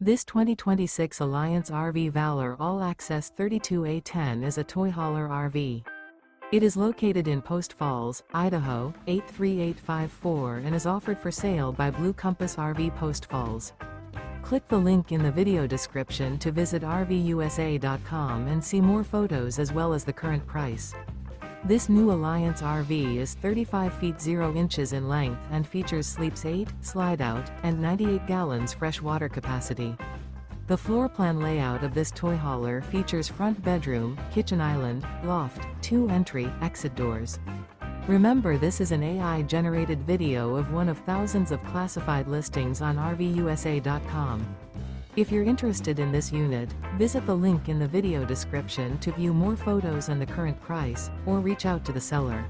This 2026 Alliance RV Valor All-Access 32A10 is a toy hauler RV. It is located in Post Falls, Idaho, 83854 and is offered for sale by Blue Compass RV Post Falls. Click the link in the video description to visit RVUSA.com and see more photos as well as the current price. This new Alliance RV is 35 feet 0 inches in length and features sleeps 8, Slideout, and 98 gallons fresh water capacity. The floor plan layout of this toy hauler features front bedroom, kitchen island, loft, 2 entry, exit doors. Remember, this is an AI-generated video of one of thousands of classified listings on RVUSA.com. If you're interested in this unit, visit the link in the video description to view more photos and the current price, or reach out to the seller.